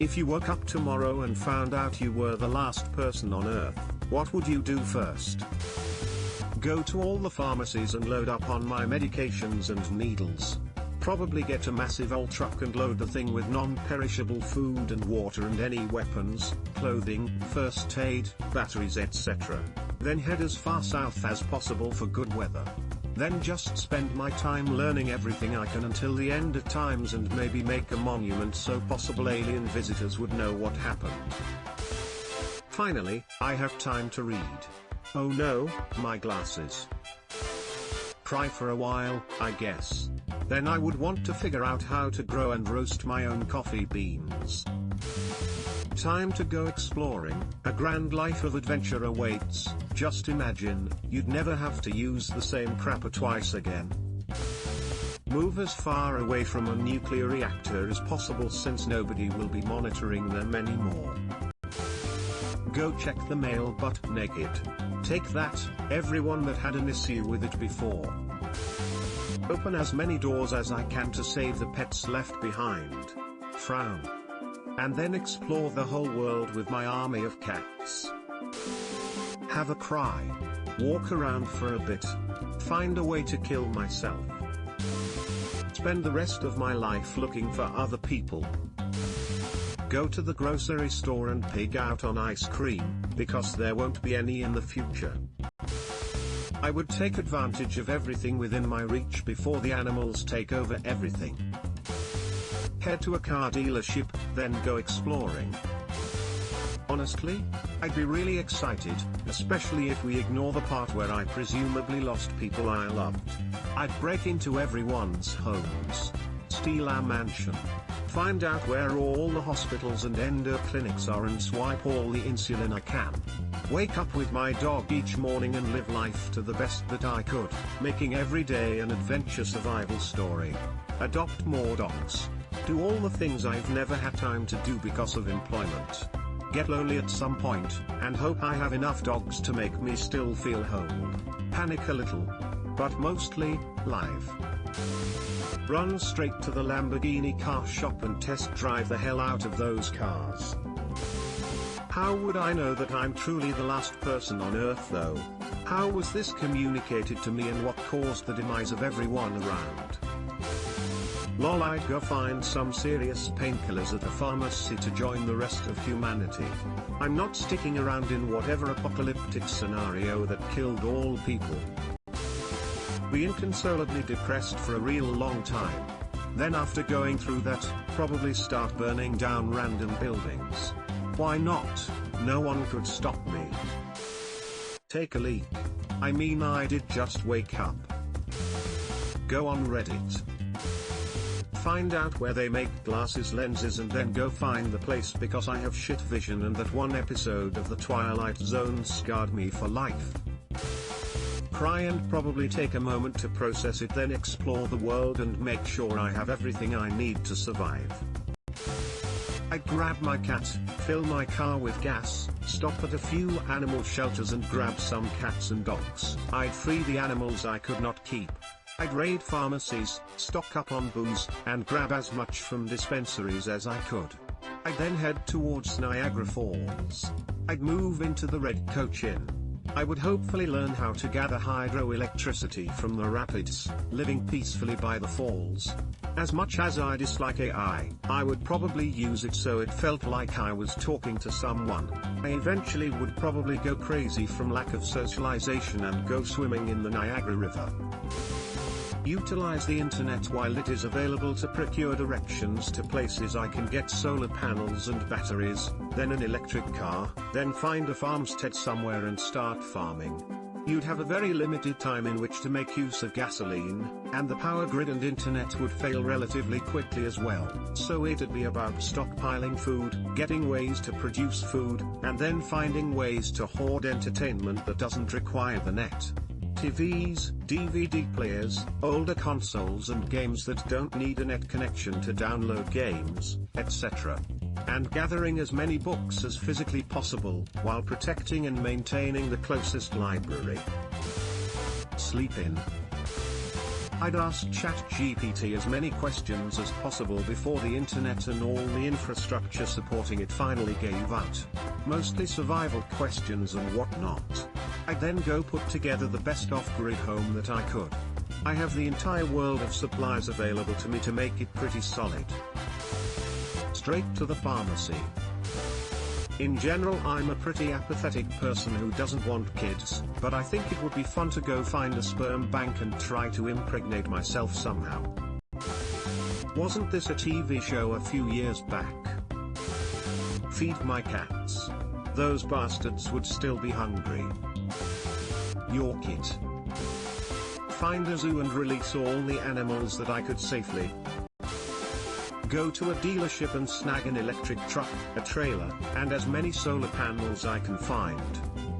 If you woke up tomorrow and found out you were the last person on Earth, what would you do first? Go to all the pharmacies and load up on my medications and needles. Probably get a massive old truck and load the thing with non-perishable food and water and any weapons, clothing, first aid, batteries etc. Then head as far south as possible for good weather. Then just spend my time learning everything I can until the end of times and maybe make a monument so possible alien visitors would know what happened. Finally, I have time to read. Oh no, my glasses. Cry for a while, I guess. Then I would want to figure out how to grow and roast my own coffee beans. Time to go exploring, a grand life of adventure awaits. Just imagine, you'd never have to use the same crapper twice again. Move as far away from a nuclear reactor as possible since nobody will be monitoring them anymore. Go check the mail butt naked. Take that, everyone that had an issue with it before. Open as many doors as I can to save the pets left behind. Frown. And then explore the whole world with my army of cats. Have a cry. Walk around for a bit. Find a way to kill myself. Spend the rest of my life looking for other people. Go to the grocery store and pig out on ice cream, because there won't be any in the future. I would take advantage of everything within my reach before the animals take over everything. Head to a car dealership, then go exploring. Honestly, I'd be really excited, especially if we ignore the part where I presumably lost people I loved. I'd break into everyone's homes, steal our mansion, find out where all the hospitals and endo clinics are and swipe all the insulin I can. Wake up with my dog each morning and live life to the best that I could, making every day an adventure survival story. Adopt more dogs. Do all the things I've never had time to do because of employment. Get lonely at some point, and hope I have enough dogs to make me still feel whole. Panic a little. But mostly, live. Run straight to the Lamborghini car shop and test drive the hell out of those cars. How would I know that I'm truly the last person on Earth though? How was this communicated to me and what caused the demise of everyone around? Lol, I'd go find some serious painkillers at a pharmacy to join the rest of humanity. I'm not sticking around in whatever apocalyptic scenario that killed all people. Be inconsolably depressed for a real long time. Then after going through that, probably start burning down random buildings. Why not? No one could stop me. Take a leak. I mean, I did just wake up. Go on Reddit. Find out where they make glasses lenses and then go find the place because I have shit vision and that one episode of The Twilight Zone scarred me for life. Cry and probably take a moment to process it, then explore the world and make sure I have everything I need to survive. I'd grab my cat, fill my car with gas, stop at a few animal shelters and grab some cats and dogs. I'd free the animals I could not keep. I'd raid pharmacies, stock up on booze, and grab as much from dispensaries as I could. I'd then head towards Niagara Falls. I'd move into the Red Coach Inn. I would hopefully learn how to gather hydroelectricity from the rapids, living peacefully by the falls. As much as I dislike AI, I would probably use it so it felt like I was talking to someone. I eventually would probably go crazy from lack of socialization and go swimming in the Niagara River. Utilize the internet while it is available to procure directions to places I can get solar panels and batteries, then an electric car, then find a farmstead somewhere and start farming. You'd have a very limited time in which to make use of gasoline, and the power grid and internet would fail relatively quickly as well. So it'd be about stockpiling food, getting ways to produce food, and then finding ways to hoard entertainment that doesn't require the net. TVs, DVD players, older consoles and games that don't need a net connection to download games, etc. And gathering as many books as physically possible, while protecting and maintaining the closest library. Sleep in. I'd ask ChatGPT as many questions as possible before the internet and all the infrastructure supporting it finally gave out. Mostly survival questions and whatnot. I'd then go put together the best off-grid home that I could. I have the entire world of supplies available to me to make it pretty solid. Straight to the pharmacy. In general, I'm a pretty apathetic person who doesn't want kids, but I think it would be fun to go find a sperm bank and try to impregnate myself somehow. Wasn't this a TV show a few years back? Feed my cats. Those bastards would still be hungry. York it. Find a zoo and release all the animals that I could safely. Go to a dealership and snag an electric truck, a trailer, and as many solar panels I can find.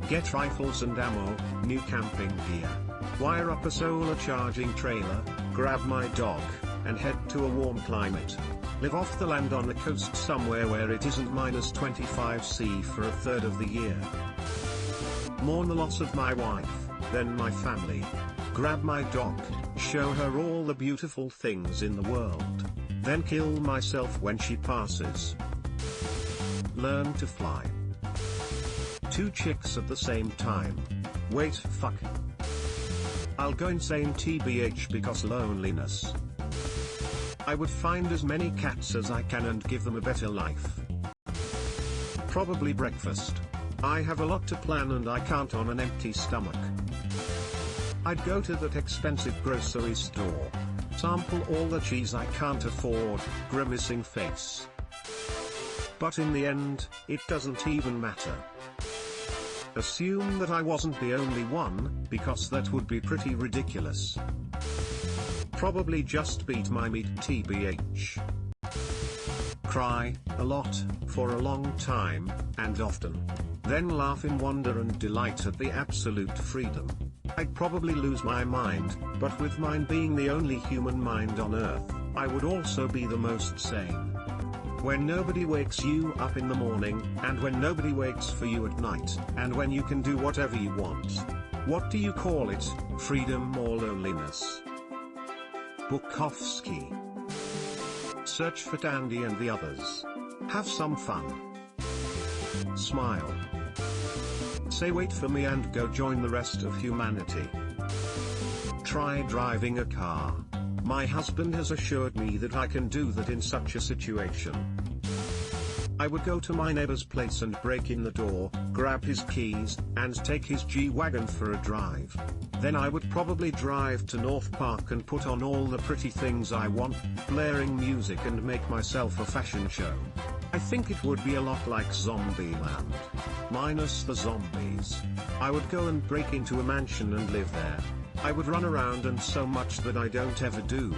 Get rifles and ammo, new camping gear. Wire up a solar charging trailer, grab my dog, and head to a warm climate. Live off the land on the coast somewhere where it isn't -25°C for a third of the year. Mourn the loss of my wife, then my family. Grab my dog, show her all the beautiful things in the world. Then kill myself when she passes. Learn to fly. 2 chicks at the same time. Wait, fuck. I'll go insane TBH because loneliness. I would find as many cats as I can and give them a better life. Probably breakfast. I have a lot to plan and I can't on an empty stomach. I'd go to that expensive grocery store. Sample all the cheese I can't afford, grimacing face. But in the end, it doesn't even matter. Assume that I wasn't the only one, because that would be pretty ridiculous. Probably just beat my meat TBH. Cry, a lot, for a long time, and often. Then laugh in wonder and delight at the absolute freedom. I'd probably lose my mind, but with mine being the only human mind on Earth, I would also be the most sane. When nobody wakes you up in the morning, and when nobody waits for you at night, and when you can do whatever you want. What do you call it, freedom or loneliness? Bukowski. Search for Dandy and the others. Have some fun. Smile. Say wait for me and go join the rest of humanity. Try driving a car. My husband has assured me that I can do that in such a situation. I would go to my neighbor's place and break in the door, grab his keys, and take his G-Wagon for a drive. Then I would probably drive to North Park and put on all the pretty things I want, blaring music and make myself a fashion show. I think it would be a lot like Zombieland. Minus the zombies. I would go and break into a mansion and live there. I would run around and so much that I don't ever do.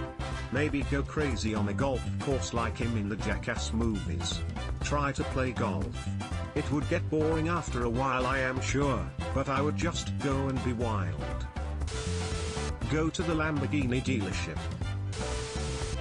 Maybe go crazy on a golf course like him in the Jackass movies. Try to play golf. It would get boring after a while, I am sure, but I would just go and be wild. Go to the Lamborghini dealership.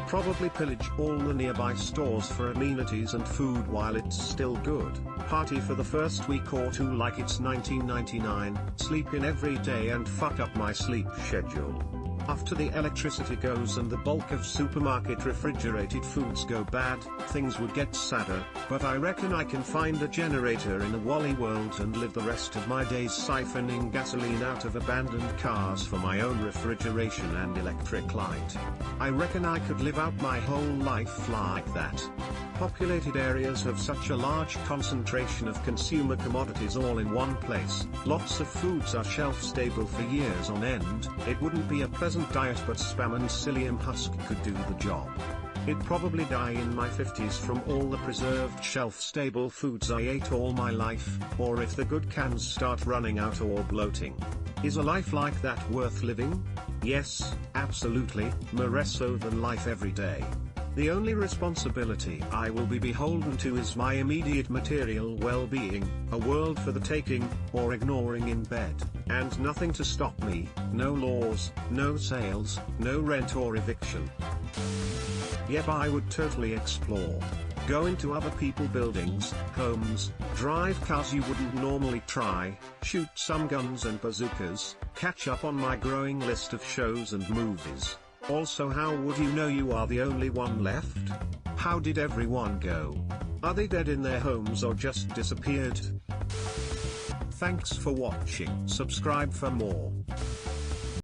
Probably pillage all the nearby stores for amenities and food while it's still good. Party for the first week or two like it's 1999, sleep in every day and fuck up my sleep schedule. After the electricity goes and the bulk of supermarket refrigerated foods go bad, things would get sadder, but I reckon I can find a generator in a Wally world and live the rest of my days siphoning gasoline out of abandoned cars for my own refrigeration and electric light. I reckon I could live out my whole life like that. Populated areas have such a large concentration of consumer commodities all in one place, lots of foods are shelf stable for years on end, it wouldn't be a pleasant diet but spam and psyllium husk could do the job. I'd probably die in my 50s from all the preserved shelf-stable foods I ate all my life, or if the good cans start running out or bloating. Is a life like that worth living? Yes, absolutely, more so than life every day. The only responsibility I will be beholden to is my immediate material well-being, a world for the taking, or ignoring in bed, and nothing to stop me, no laws, no sales, no rent or eviction. Yep, I would totally explore. Go into other people buildings, homes, drive cars you wouldn't normally try, shoot some guns and bazookas, catch up on my growing list of shows and movies. Also, how would you know you are the only one left? How did everyone go? Are they dead in their homes or just disappeared? Thanks for watching. Subscribe for more.